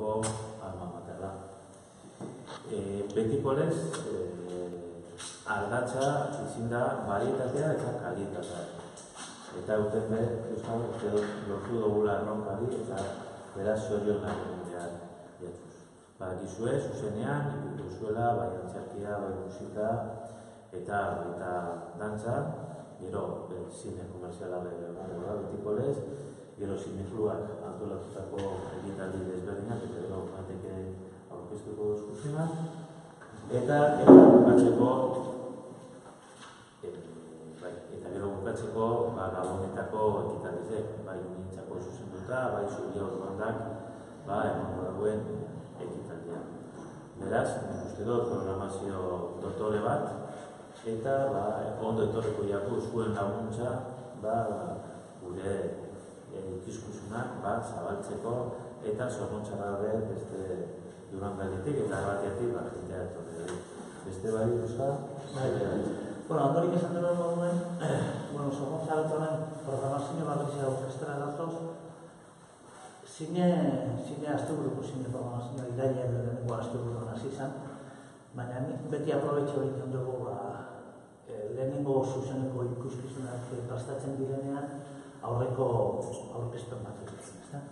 Bilboko alma materra. Betikolez, aldatza izin da barietatea eta kalitatea. Eta uten behar, Euskal lortu dugula erronkari eta beraz zorionak behar diatuz. Gizue, zuzenean, ikutu zuela, bai antzerkia, bai musika eta dantza, gero zine komerziala behar betikolez, gero zinekluak antolatutako egitaldi desberdinak, eta gero bateke aurkeztuko duzkuzenak, eta bukatzeko gabonetako ekitaldizek, bai unintzako zuzenduta, bai zuria orduandak, emango dagoen ekitaldia. Beraz, uste dut programazio dotore bat, eta ondo etorreko jaku zuen laguntza gure ikuskizunak zabaltzeko eta zornontza gabe beste Durangaldetik eta Arratiatik jentea etorri. Beste bai, Euskal? Ondorik esan duen moduen, zornontza gatoren programazio batzea orkestera datoz, zine asteburuko zine programazioa irailean lehenengo asteburuan hasi izan, baina beti aprobetxo egiten dugu lehenengo zuzeneko ikuskizunak prestatzen direnean aurreko aurkezpen bat egiten.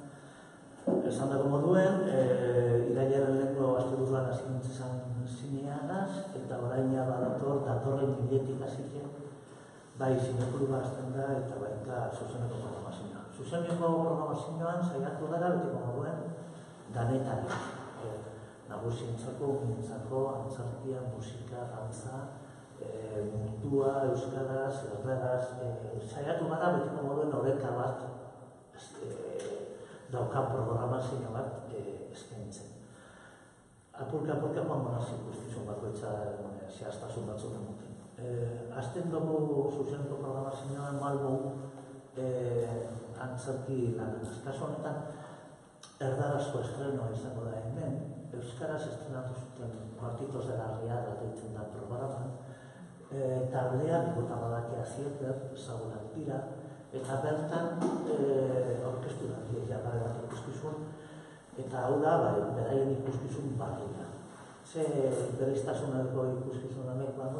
Esan dago moduen, irailean lehenengo asteburuan hasi nintzen zineanaz, eta oraina datorren biletik hasitzen, bai zinekluba hasten da eta baita zuzeneko programazioa. Zuzeneko programazioan saiatu gara betiko moduen danetan. Nagusientzako, umintzako, antzerkia, musika, dantza, muntua, euskaraz, erdaraz, saiatu gara betiko moduen oreka bat daukan programazio bat eskaintzen. Apurka joan gonaz ikuskizun bakoitza zehaztasun batzuk emoten. Azten dugu zuzeneko programazioan malbo antzerki lanaz. Kasu honetan, erdarazko estrenoa izango da hemen, euskaraz estrenatu zuten Cuartitos de la Riada deitzen da programan, taldean botabadakia zieter, zagunak dira, eta bertan orkestu da, jarrare bat ikuskizun, eta hau da, beraien ikuskizun barria. Ze bereiztasuneko ikuskizun amekoan,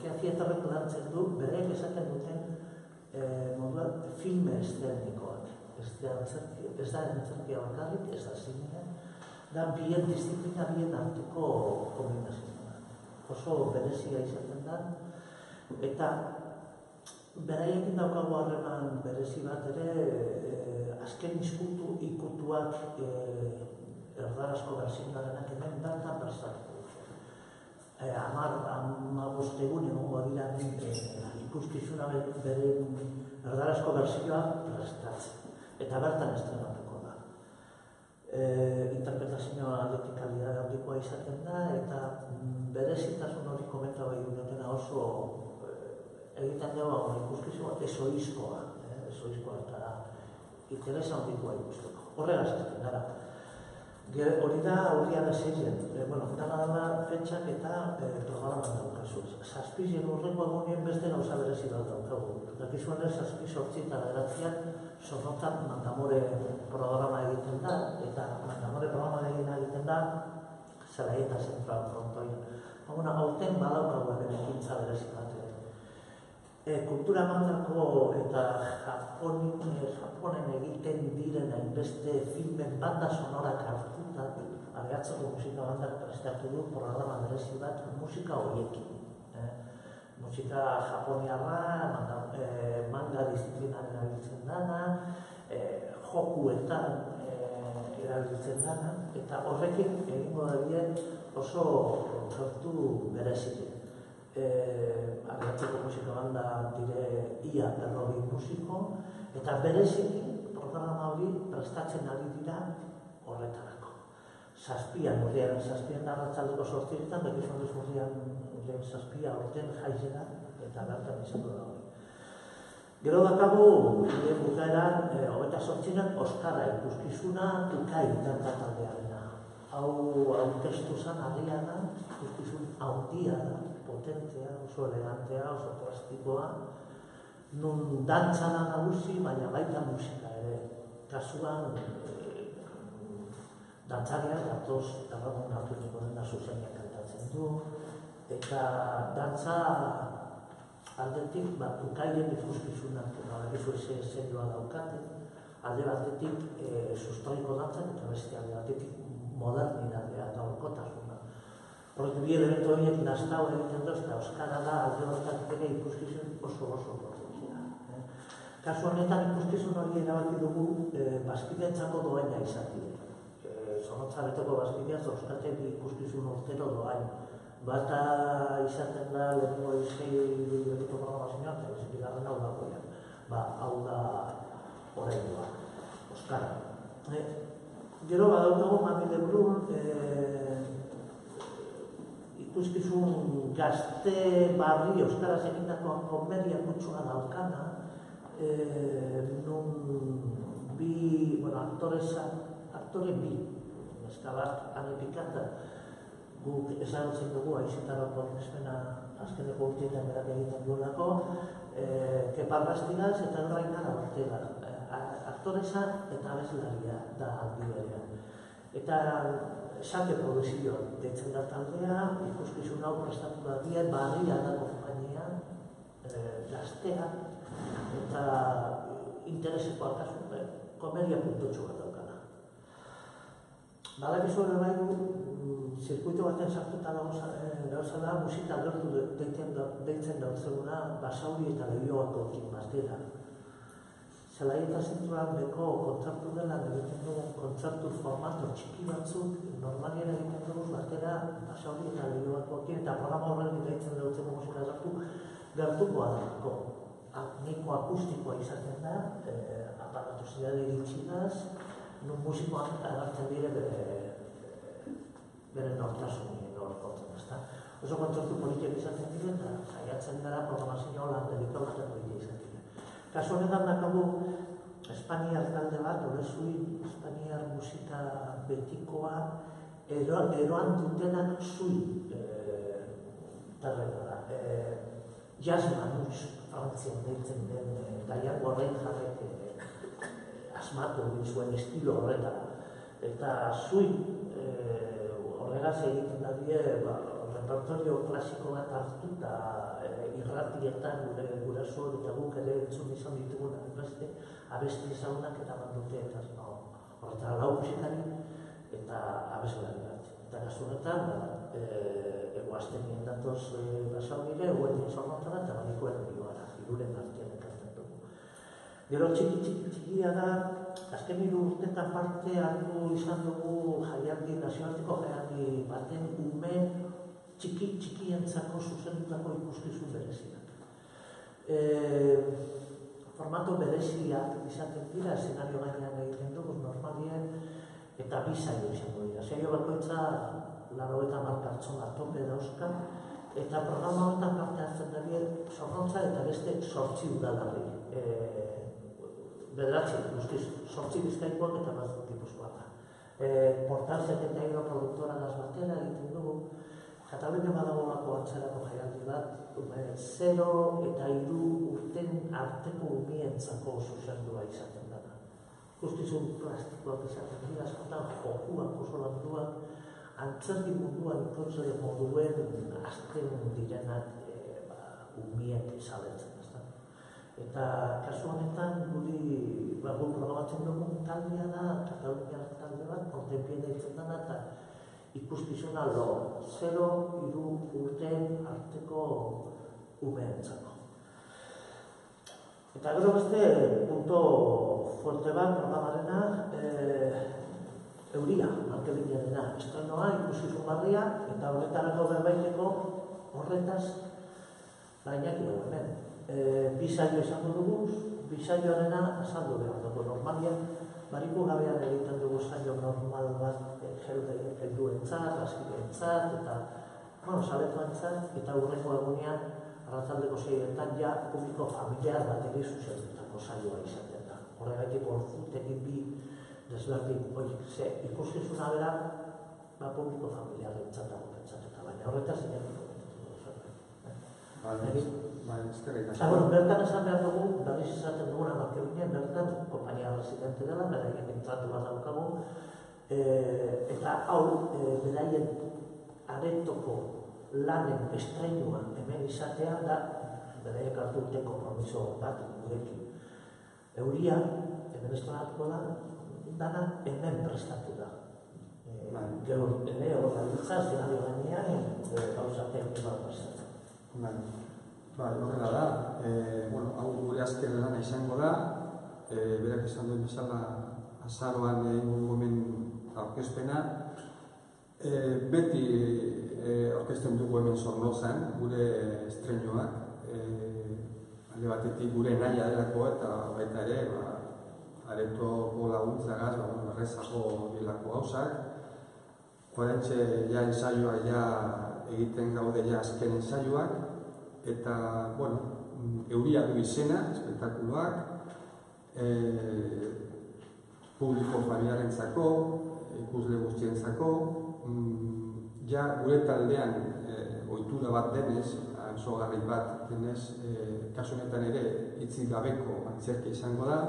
Keazietarrek lantzen du, bereik esaten duten moduan filme eszenikoak. Ez da antzerkia bakarrik, ez da zinea, da bien disiplina, bien arteko kombinazioa. Oso berezia izaten da, eta beraiekin daukagu harreman berezi bat ere, azken ikutuak erdarazko berzioarenak hemen bertan prestatuko dut. 15 egun egongo dira ikuskizuna bere erdarazko berzioa prestatzen. Eta bertan estrenatuko da. Interpretazioa aldetik kalidade handikoa izaten da, eta berezitasun hori komenta bai dutena oso egiten dugu ikuskizua ezoizkoa eta interesa handikoa ikusteko. Horregaz ezten gara. Hori da urrian ezeien, dana fetxak eta programan daukazu. Zazpizien urrengo egunien beste gauza berezi bat daukagu. Dakizuenez, 7-8 eta beratzean Zornotzan Mantamore programa egiten da, eta Mantamore programa egiten da Zelaieta Zentral frontoian. Hauten badaukagu hemen ekintza berezi bat. Kultura mandako eta Japonen egiten diren hainbeste filmen banda sonorak hartuta, Abiatzeko musika bandak prestatu du programa berezi bat musika horiekin. Musika japoniarra, manga disiplinaren erabiltzen dana, jokuetan erabiltzen dana, eta horrekin egingo da oso kontzertu berezik. Abiatzeko musika banda dire ia 40 musiko, eta bereziki programa hori prestatzen ari dira horretarako. Urriaren 7 arratsaldeko 8etan, bekizunez urriaren 7 aurten jaizera, eta bertan izango da hori. Gero dakagu, bukaeran, 28an Oskarra ikuskizuna Tukai danta taldearena. Hau aurkeztu zen harria da, ikuskizun handia da, potentea, oso elegantea, oso plastikoa, nun dantzana nagusi, baina baita musika ere. Kasuan, dantzariak datoz, Ramon Arturiko dena zuzenean kantatzen du, eta dantza aldetik, ukailen ikuskizunak, badakizu serioa daukate, alde batetik sustoiko dantzak eta beste alde batetik modernitatea eta orkotasuna. Porque bi elementu horiek nastau egiten doz, eta euskara da alde batetik ere ikuskizun oso potentzia. Kasu honetan ikuskizun hori erabaki dugu bazkidentzako doaina izatea. Zorrotzarretako bazkidea zorskatzen ikuskizun urtero doain. Bata izaten da lehenengo izei betiko programazioa, eta bigarren hau da goian. Hau da horreindua, Euskara. Gero badaukago Mami de Brun, ikuskizun gazte barri Euskaraz egindako komedia kutsua daukana, nun aktore bi, eskabat anepikata, guk ezagutzen dugu aizetarako aurkezpena azkeneko urteetan berak egiten duelako, Kepa Bastidas eta Rainara Ortega. Aktoresa eta abeslaria da aldi berean. Eta Sake Produzioa deitzen da taldea, ikuskizun hau prestatu da dien, barria da konpainia, gaztea, eta intereseko akasun, komedia puntotxu bat daukana. Badakizu ere bai zirkuito baten sartuta gauza da, musika gertu deitzen dautzeguna Basauri eta Leioako batera. Zelai eta zinturan beko kontzertu dela egiten dugu kontzertu formato txiki batzuk, normalien egiten dugu batera Basauri eta Leioako eta programa horren deitzen dautzeko musika gertukoa dago. Niko akustikoa izaten da, aparatu zidade iritsinaz, nun musikoan agartzen dire bere nortasunien horkotzen, ezta? Oso kontzertu politiak izaten dire eta saiatzen gara programazio lan dedikatzen politia izaten dire. Kasu honetan dakagu Espainiar talde bat, Olezuin, Espainiar musika betikoa, eroan dutenak zui terrena da. Jazz manutz, frantzian deitzen den, Daian Gorrein jarrek asmatu zuen estilo horretan. Eta zui horregaz egiten da die, repertorio klasiko bat hartu eta irratietan guraso eta guk ere entzun izan ditugunak beste abesti ezagunak eta bandute eta horretan lau musikari eta abeslari bat. Eta kasu honetan, egoaztenien datoz Basaurire, eguen zornotzara eta badikoen bioara, hiruren artean ekartzen dugu. Gero txikia da, azken 3 urtetan parte hartu izan dugu jaialdi, nazioarteko jaialdi baten ume txikientzako zuzendutako ikuskizun bereziak. Formato bereziak izaten dira, eszenario gainean egiten dugu, normalien, eta 2 saio izango dira. Saio bakoitza 90 pertsona tope dauzka, eta programa honetan parte hartzen da Zornotza eta beste 8 udalarri. 9 guztiz, 8 bizkaikoak eta bat Gipuzkoak. Portal 71 produktora batera egiten dugu, Katalunian badagolako antzerako jaialdi bat, 0 eta 3 urten arteko umientzako zuzendua izaten dena. Guztizun plastikoak izaten dira, askotan jokuak oso landuak, antzerki munduan ikotzele moduen azten direnak umiek izaletzen. Eta kasu honetan guri programatzen dugun taldea da, Katalunian talde bat, Pontepien deitzen dena, eta ikuskizuna 0-3 urten arteko umeentzako. Eta gero beste punto fuerte bat programarena, euria, marketingarena, estrenoa, ikuskizun barria, eta horretarako berbaiteko horretaz gainak dugu hemen. 2 saio izango dugu, 2 saioarena azaldu behar dugu. Normalian, bariko gabean egiten dugu saio normal bat helduentzat, askideentzat, eta saletoentzat, eta hurrengo egunean, arratzaldeko 6etan, ja publiko familiar bat ere zuzendutako saioa izaten da. Horregatik ordutekin 2 desberdin, ikuskizuna bera, publiko familiarentzat dago pentsatuta, baina horretaz inakiko bertan esan behar dugu, berriz izaten duguna Markebinean, bertan, kompainia residente dela, beraien entratu bat daukagu, hau beraien aretoko lanen estreinua hemen izatea da beraiek hartu dute konpromiso bat gurekin. Euria, hemen estrenatuko da, dana hemen prestatu da. Gero, ere, horretza, zinari gainean, gauza teknik bat prestatzen. Horrela da, hau gure azken lana izango da, berak esan duen bezala azaroan egingo hemen aurkezpena. Beti aurkezten dugu hemen Zornozan, gure estreinoak, alde batetik gure nahia delako eta baita ere, aretoko laguntzagaz, errezago dilako gauzak. Horrentxe ja ensaioa ja egiten gaude ja azken ensaioak, eta, euria du izena, espektakuloak, publiko familiarentzako, ikusle guztientzako, ja gure taldean ohitura bat denez, zogarri bat denez, kasu honetan ere hitzik gabeko antzerkia izango da.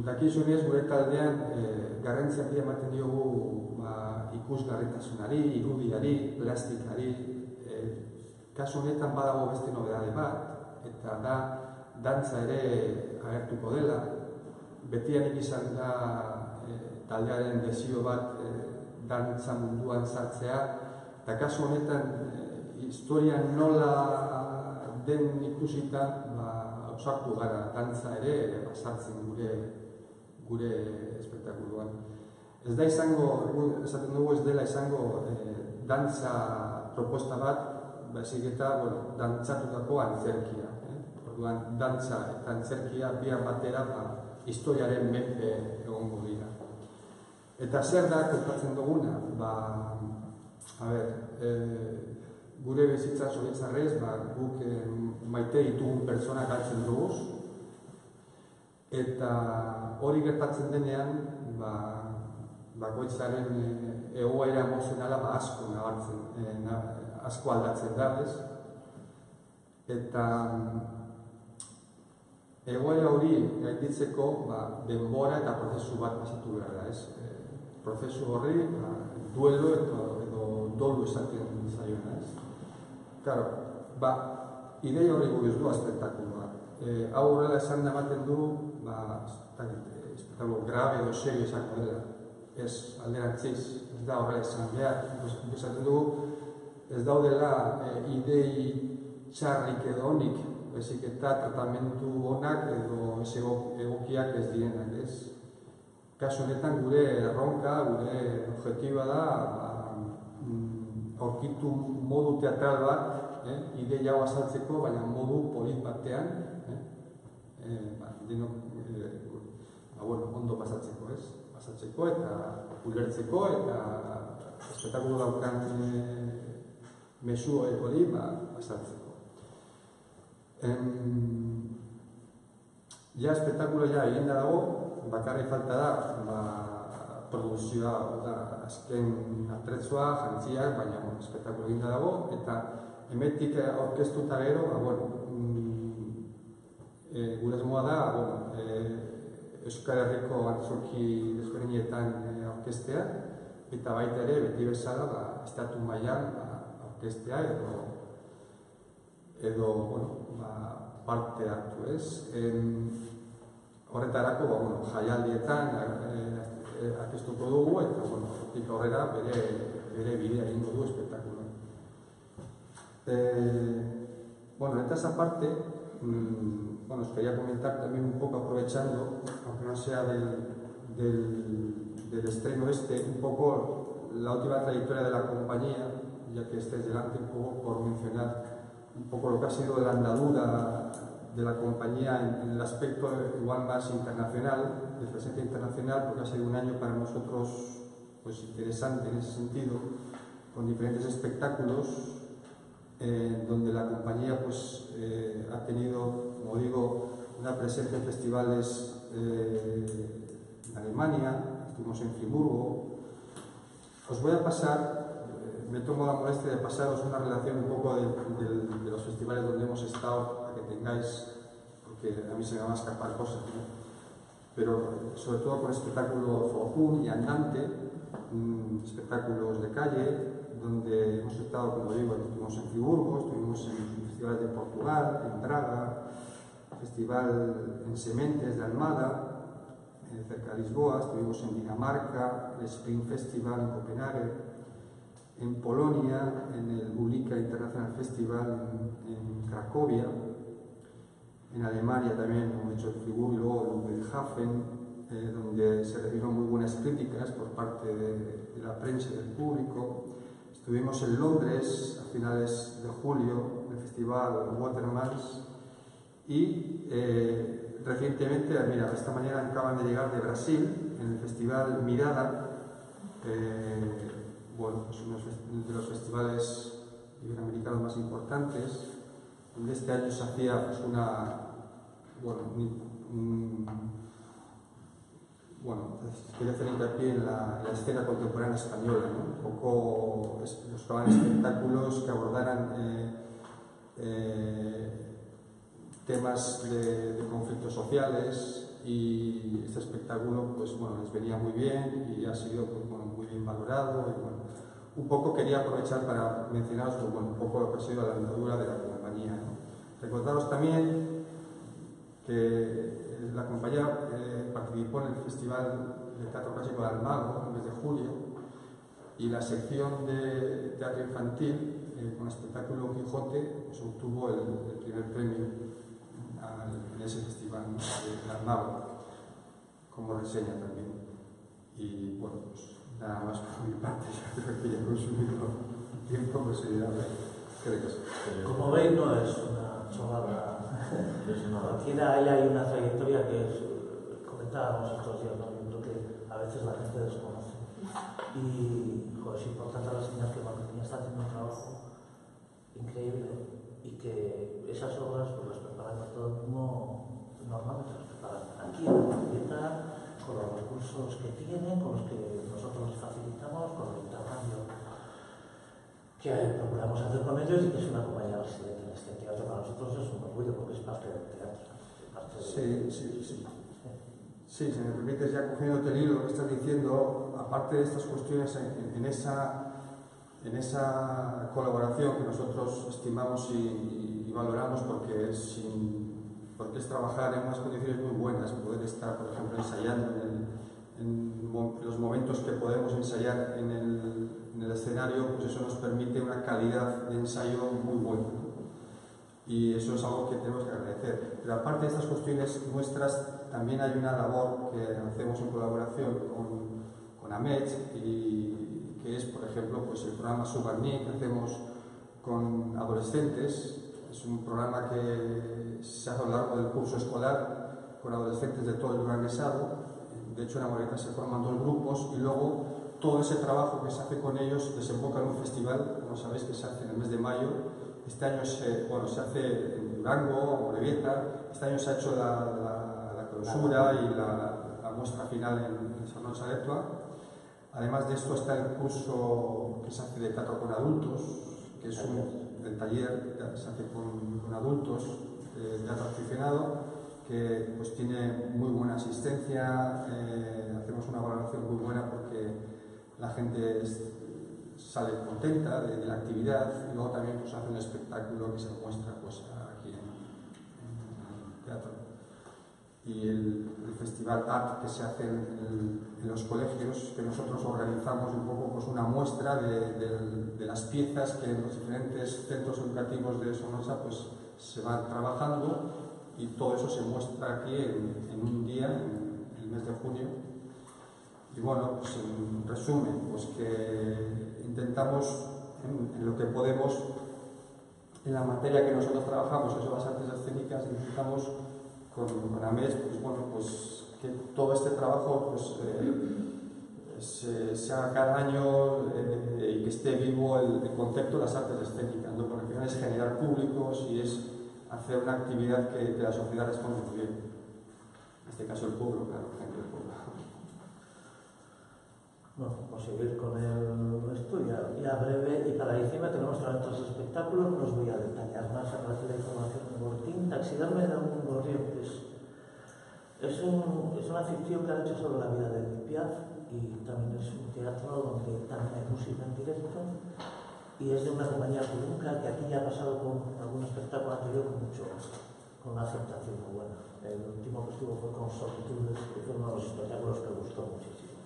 Dakizunez, gure taldean garrantzia handia ematen diogu ikusgarritasunari, irudiari, plastikari. Kasu honetan badago beste nobedade bat, eta da dantza ere agertuko dela. Betianik izan da taldearen desio bat dantza munduan sartzea, eta kasu honetan historian nola den ikusita ausartu gara dantza ere sartzen gure espektakuluan. Ez da izango, esaten dugu ez dela izango dantza proposta bat, baizik eta dantzatutako antzerkia. Orduan, dantza eta antzerkia biak batera historiaren menpe egongo dira. Eta zer da kontatzen duguna? Gure bizitza zoritxarrez, guk maite ditugun pertsonak hartzen dugu, eta hori gertatzen denean, bakoitzaren egoera emozionala asko nabartzen, asko aldatzen da, eta egoera hori gainditzeko denbora eta prozesu bat pasatu behar da, prozesu horri duelo edo dolu esaten zaiona, Claro, idei horri buruz du espektakuloa. Hau horrela esan ematen du, espektakulo grabe edo serio izango dela. Ez, alderantziz, ez da horrela esan behar. Esaten dugu, ez daudela idei txarrik edo honik, baizik eta tratamendu honak edo ez egokiak ez direnak, ez? Kasu honetan gure erronka, gure objektiba da, aurkitu modu teatral bat, ideia hau azaltzeko, baina modu polit batean, ondo pasatzeko, pasatzeko eta ulertzeko eta espektakulo daukan mezu hori pasatzeko. Ja espektakulo egin da dago, bakarrik falta da produzioa, azken atretzua, jantziak, baina espektakulo egin da dago, eta hemetik aurkeztuta gero, gure asmoa da, Euskal Herriko antzoki desberdinetan aurkeztea, eta baita ere, beti bezala, estatu mailan aurkeztea edo parte hartu, ez? Horretarako, jaialdietan aurkeztuko dugu, eta hortik horrela bere bidea egingo du espektakuloa. Esta esa parte, os quería comentar también un poco aprovechando, aunque no sea del estreno un poco la última trayectoria de la compañía, ya que estés delante un poco por mencionar un poco lo que ha sido la andadura de la compañía en el aspecto igual más internacional, de presencia internacional, porque ha sido un año para nosotros interesante en ese sentido, con diferentes espectáculos, donde la compañía ha tenido, como digo, una presencia en festivales en Alemania, estuvimos en Friburgo. Os voy a pasar, me tomo la molestia de pasaros una relación un poco de los festivales donde hemos estado, para que tengáis, porque a mí se me van a escapar cosas, ¿no? Pero sobre todo con el espectáculo Zohun y Andante, espectáculos de calle, donde hemos estado, como digo, estuvimos en Friburgo, estuvimos en festivales de Portugal, en Braga, festival en Sementes de Almada, cerca de Lisboa, estuvimos en Dinamarca, el Spring Festival en Copenhague, en Polonia, en el Bulika International Festival en Cracovia, en Alemania también hemos hecho el Friburgo y luego el Ludwigshafen, donde se recibieron muy buenas críticas por parte de la prensa y del público. Estuvimos en Londres a finales de julio, en el festival Watermans, y recientemente, mira, esta mañana acaban de llegar de Brasil, en el festival Mirada, bueno, pues uno de los festivales iberoamericanos más importantes, donde este año se hacía pues quería hacer hincapié en la escena contemporánea española, ¿no? Un poco buscaban espectáculos que abordaran temas de conflictos sociales, y este espectáculo pues bueno, les venía muy bien y ha sido pues, bueno, muy bien valorado. Y, bueno, un poco quería aprovechar para mencionaros pues, bueno, un poco lo que ha sido la andadura de la compañía, ¿no? Recordaros también que la compañía participó en el Festival de Teatro Clásico de Almagro en el mes de julio, y la sección de teatro infantil con el espectáculo Quijote pues, obtuvo el primer premio en ese festival, ¿no? de Almagro, como reseña también. Y bueno, pues nada más por mi parte, ya creo que ya he consumido tiempo considerable. Como veis, no es una chorrada. Aquí hay una trayectoria que comentábamos estos días, ¿no? Yo creo que a veces la gente desconoce. Y joder, es importante a las niñas que Marketing está haciendo un trabajo increíble, y que esas obras pues las preparan todo el mundo, normalmente las preparan aquí en la biblioteca, con los recursos que tienen, con los que nosotros les facilitamos, con el intercambio que procuramos hacer con ellos, y que es una compañía residente en este teatro. Para nosotros es un orgullo porque es parte del teatro. Sí, si me permites, ya cogiéndote el hilo que estás diciendo, aparte de estas cuestiones en esa colaboración que nosotros estimamos y valoramos, porque es trabajar en unas condiciones muy buenas, poder estar, por ejemplo, ensayando en los momentos que podemos ensayar en el escenario, pues eso nos permite una calidad de ensayo muy buena, ¿no? Y eso es algo que tenemos que agradecer. Pero aparte de estas cuestiones nuestras, también hay una labor que hacemos en colaboración con AMET, y que es, por ejemplo, pues el programa Subarní que hacemos con adolescentes. Es un programa que se hace a lo largo del curso escolar con adolescentes de todo el Duranguesado. De hecho, en Amoreta se forman 2 grupos, y luego todo ese trabajo que se hace con ellos desemboca en un festival, como sabéis, que se hace en el mes de mayo. Este año se hace en Durango, Amorebieta. Este año se ha hecho la clausura y la muestra final en San Noche Aretua. Además de esto está el curso que se hace de teatro con adultos, que es el taller que se hace con adultos de teatro aficionado, que pues tiene muy buena asistencia. Hacemos una valoración muy buena porque la gente sale contenta de la actividad, y luego también pues hace un espectáculo que se muestra pues aquí en el teatro. Y el festival ART que se hace en los colegios, que nosotros organizamos un poco pues una muestra de las piezas que en los diferentes centros educativos de Sonosa pues se van trabajando, y todo eso se muestra aquí en un día, en el mes de junio. Y bueno, pues en resumen, pues que intentamos en lo que podemos, en la materia que nosotros trabajamos, que son las artes escénicas, intentamos con AMES, pues bueno, pues que todo este trabajo pues se haga cada año, y que esté vivo el concepto de las artes escénicas, ¿no? Porque al final es generar públicos y es hacer una actividad que la sociedad responde muy bien. En este caso el pueblo, claro, la gente del pueblo. Bueno, vamos a seguir con esto ya breve, y para diciembre tenemos también otros espectáculos. No os voy a detallar más, aparece la información en el boletín. Taxiderme de un gorrión, es una ficción que han hecho sobre la vida de Piaf, y también es un teatro donde también hay música en directo y es de una compañía Culunca que aquí ya ha pasado con algún espectáculo anterior con una aceptación muy buena. El último que estuvo fue con Solitudes, que fue uno de los espectáculos que gustó muchísimo.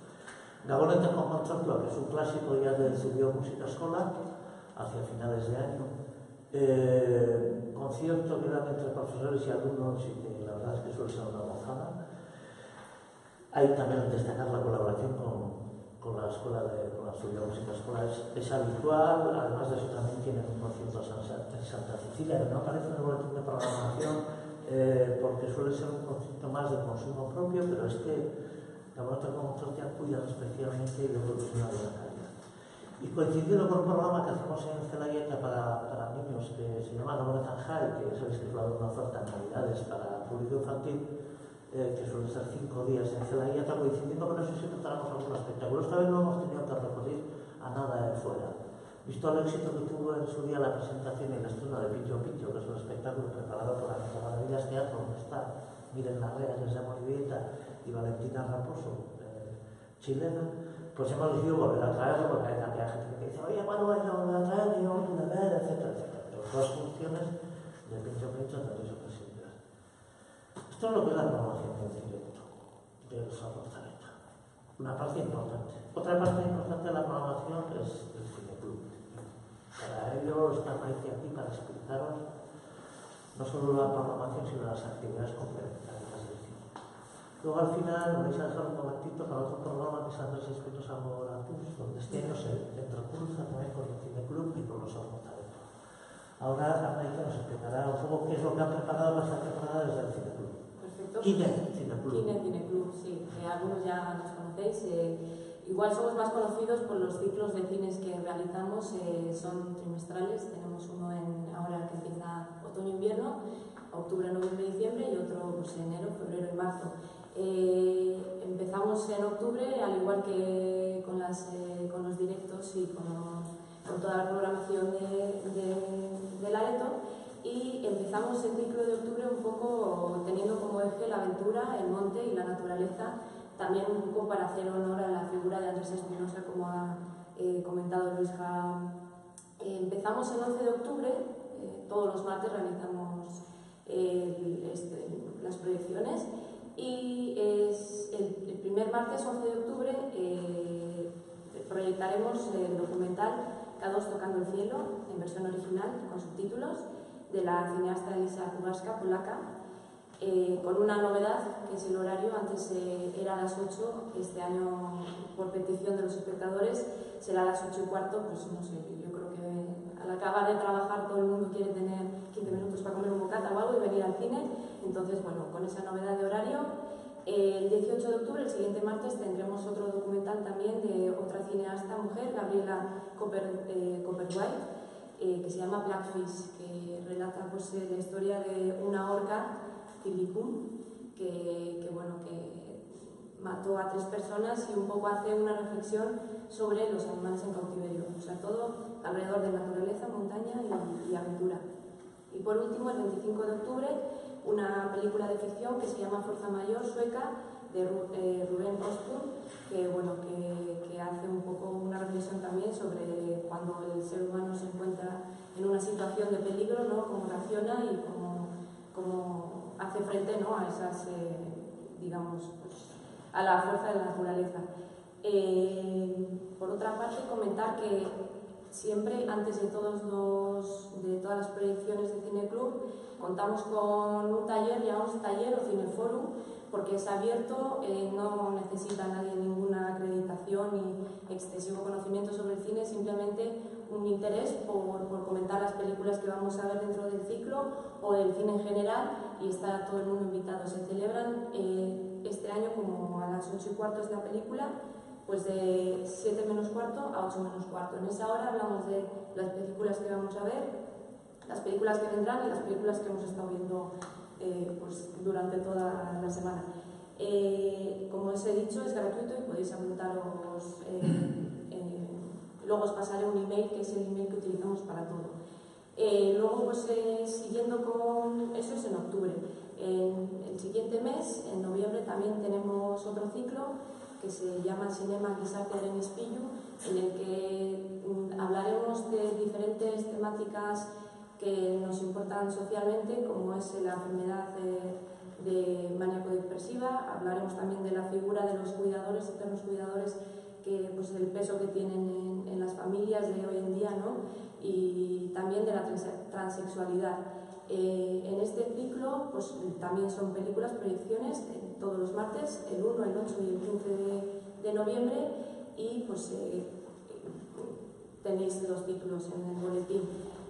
Gabonete con Concerto, que es un clásico, ya decidió Música Escola hacia finales de año. Concierto que dan entre profesores y alumnos y que la verdad es que suele ser una gozada. Hay también destacar la colaboración con la escuela con la Estudio Música Escola es habitual, además de eso también tienen un concierto en Santa Cecilia, que no aparece en el boletín de programación porque suele ser un concierto más de consumo propio, pero Gabonete con Concerto cuidan especialmente y yo creo que es una buena calidad. Y coincidiendo con un programa que hacemos en Zelaya para niños que se llama Gabonete High, que sabéis que es una oferta en Navidades para público infantil, que suele ser 5 días en Zelaya, coincidiendo con eso siempre traemos algún espectáculo. Esta vez no hemos tenido que recurrir a nada de fuera. Visto el éxito que tuvo en su día la presentación y el estreno de Pincho Pincho, que es un espectáculo preparado por la Maravillas Teatro, donde está Miren Larrea, que es de Morivieta, y Valentina Raposo, chilena, pues hemos decidido volver a traerlo porque hay tanta gente que dice, oye, ¿cuándo vais a volver a traer? Y vamos a ver, etcétera, etcétera. Pero dos funciones de Pincho Pincho tenéis ocasión. Esto es lo que es la programación en directo de Rosa Portaleta. Una parte importante. Otra parte importante de la programación es el cineclub. Para ello está Maite aquí para explicaros no solo la programación, sino las actividades complementarias del cine. Luego al final me vais a dejar un momentito para otro programa que es Andrés Espinosa Moratus, donde este año se entrecruza también con el cineclub y con Rosa Portaleta. Ahora Maite nos explicará un poco qué es lo que han preparado para esta temporada desde el cineclub. Cineclub, sí, algunos ya nos conocéis. Igual somos más conocidos por los ciclos de cines que realizamos, son trimestrales. Tenemos uno ahora que empieza otoño-invierno, octubre, noviembre, diciembre, y otro pues, enero, febrero y marzo. Empezamos en octubre, al igual que con los directos y con toda la programación del Areto. Y empezamos el ciclo de octubre un poco teniendo como eje la aventura, el monte y la naturaleza, también un poco para hacer honor a la figura de Andrés Espinosa, como ha comentado Luisja. Empezamos el 11 de octubre, todos los martes realizamos las proyecciones, y el primer martes 11 de octubre proyectaremos el documental K2 tocando el cielo, en versión original, con subtítulos, de la cineasta Elisa Kubarska, polaca, con una novedad, que es el horario. Antes era a las 8, este año, por petición de los espectadores, será a las 8:15, pues no sé, yo creo que al acabar de trabajar todo el mundo quiere tener 15 minutos para comer un bocata o algo y venir al cine. Entonces, bueno, con esa novedad de horario, el 18 de octubre, el siguiente martes, tendremos otro documental también de otra cineasta mujer, Gabriela Copperwhite, que se llama Blackfish, que relata pues, la historia de una orca, Tillicum, que mató a 3 personas, y un poco hace una reflexión sobre los animales en cautiverio, o sea, todo alrededor de naturaleza, montaña y aventura. Y por último, el 25 de octubre, una película de ficción que se llama Fuerza Mayor, sueca, de Rubén Östlund, que hace un poco una reflexión también sobre cuando el ser humano se encuentra en una situación de peligro, ¿no? Cómo reacciona y cómo hace frente, ¿no? A esas, a la fuerza de la naturaleza. Por otra parte, comentar que siempre, antes de todas las proyecciones de Cineclub, contamos con un taller, llamamos taller o cineforum, porque es abierto, no necesita nadie ninguna acreditación ni excesivo conocimiento sobre el cine, simplemente un interés por comentar las películas que vamos a ver dentro del ciclo o del cine en general, y está todo el mundo invitado. Se celebran este año, como a las 8:15 es la película, pues de 7 menos cuarto a 8 menos cuarto. En esa hora hablamos de las películas que vamos a ver, las películas que vendrán y las películas que hemos estado viendo pues durante toda la semana. Como os he dicho, es gratuito y podéis apuntaros. Luego os pasaré un email, que es el email que utilizamos para todo. Luego, pues siguiendo con eso, es en octubre. En el siguiente mes, en noviembre, también tenemos otro ciclo que se llama Cinema Gizartearen Ispilu, en el que hablaremos de diferentes temáticas que nos importan socialmente, como es la enfermedad de maníaco-depresiva. Hablaremos también de la figura de los cuidadores, eternos cuidadores, que pues el peso que tienen en las familias de hoy en día, ¿no? Y también de la transexualidad. En este ciclo pues también son películas, proyecciones, todos los martes, el 1, el 8 y el 15 de noviembre, y pues tenéis los títulos en el boletín.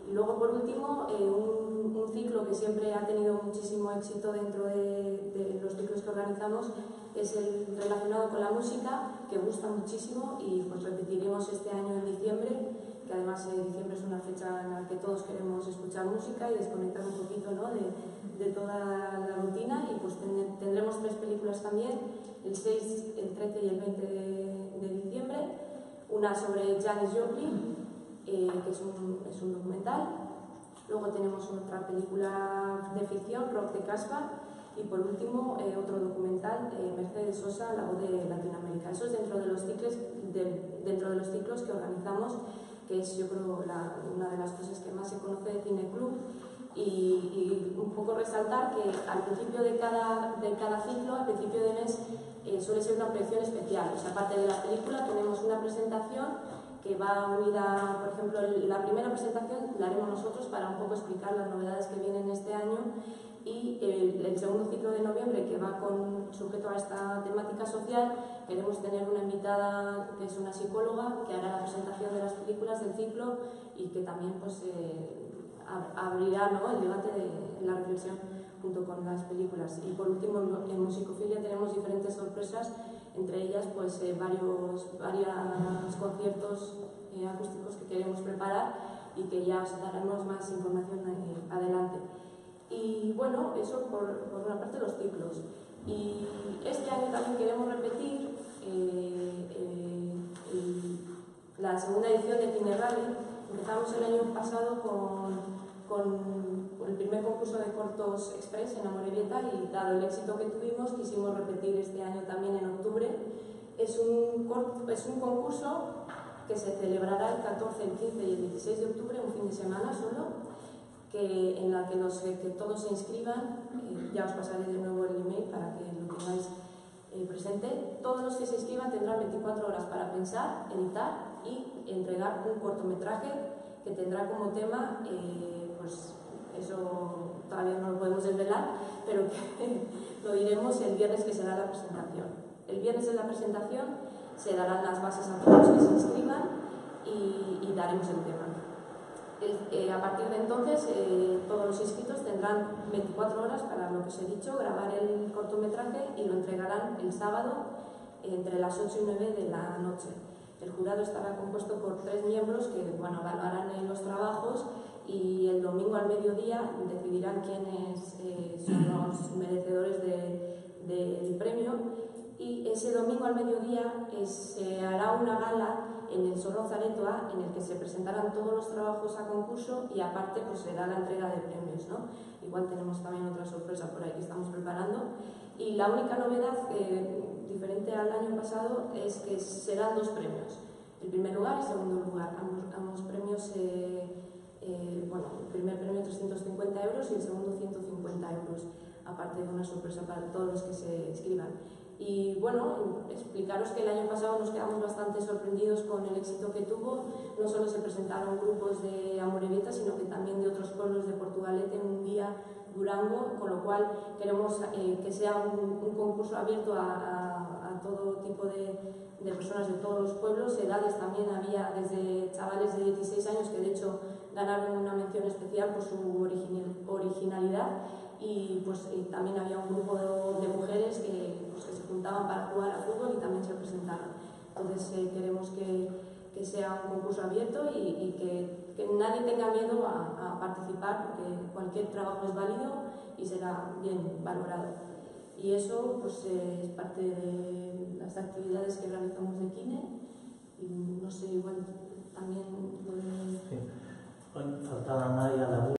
Y luego, por último, un ciclo que siempre ha tenido muchísimo éxito dentro de los ciclos que organizamos es el relacionado con la música, que gusta muchísimo, y pues repetiremos este año en diciembre, que además diciembre es una fecha en la que todos queremos escuchar música y desconectar un poquito, ¿no?, de toda la rutina. Y pues tendremos 3 películas también, el 6, el 13 y el 20 de diciembre. Una sobre Janis Joplin, que es un documental. Luego tenemos otra película de ficción, Rock de Casbah. Y por último, otro documental, Mercedes Sosa, La voz de Latinoamérica. Eso es dentro de los ciclos que organizamos, que es, yo creo, una de las cosas que más se conoce de Cine Club. Y un poco resaltar que al principio de cada ciclo, al principio de mes, suele ser una proyección especial. O sea, aparte de la película, tenemos una presentación que va unida, por ejemplo, la primera presentación la haremos nosotros para un poco explicar las novedades que vienen este año, y el segundo ciclo de noviembre, que va sujeto a esta temática social, queremos tener una invitada que es una psicóloga que hará la presentación de las películas del ciclo y que también pues abrirá, ¿no?, el debate de la reflexión junto con las películas. Y por último, en Musicofilia tenemos diferentes sorpresas, entre ellas pues varios conciertos acústicos que queremos preparar y que ya os daremos más información adelante. Y bueno, eso por una parte los ciclos. Y este año también queremos repetir la segunda edición de Cine Rally. Empezamos el año pasado con el primer concurso de cortos express en Amorebieta, y dado el éxito que tuvimos quisimos repetir este año también en octubre. Es un concurso que se celebrará el 14, el 15 y el 16 de octubre, un fin de semana solo, en la que todos se inscriban. Ya os pasaré de nuevo el email para que lo tengáis presente. Todos los que se inscriban tendrán 24 horas para pensar, editar y entregar un cortometraje que tendrá como tema, pues eso todavía no lo podemos desvelar, pero que lo diremos el viernes, que será la presentación. El viernes de la presentación se darán las bases a todos los que se inscriban y daremos el tema. A partir de entonces, todos los inscritos tendrán 24 horas para, lo que os he dicho, grabar el cortometraje, y lo entregarán el sábado entre las 8 y 9 de la noche. El jurado estará compuesto por 3 miembros que evaluarán los trabajos, y el domingo al mediodía decidirán quiénes son los merecedores del premio. Y ese domingo al mediodía se hará una gala en el Sorroza Aretoa, en el que se presentarán todos los trabajos a concurso, y aparte pues será la entrega de premios, ¿no? Igual tenemos también otra sorpresa por ahí que estamos preparando. Y la única novedad, diferente al año pasado, es que serán 2 premios. El primer lugar y segundo lugar. Ambos premios, el primer premio 350 euros y el segundo 150 euros, aparte de una sorpresa para todos los que se inscriban. Y bueno, explicaros que el año pasado nos quedamos bastante sorprendidos con el éxito que tuvo. No solo se presentaron grupos de Amorebieta, sino que también de otros pueblos de Portugalete, Munguía, Durango, con lo cual queremos que sea un concurso abierto a todo tipo de personas de todos los pueblos, edades también. Había desde chavales de 16 años que de hecho ganaron una mención especial por su originalidad, y también había un grupo de mujeres que se juntaban para jugar al fútbol y también se presentaron. Entonces queremos que sea un concurso abierto y que nadie tenga miedo a participar, porque cualquier trabajo es válido y será bien valorado. Y eso es parte de las actividades que realizamos de Kine. Y no sé, igual también... Sí. Faltaba Nadia, la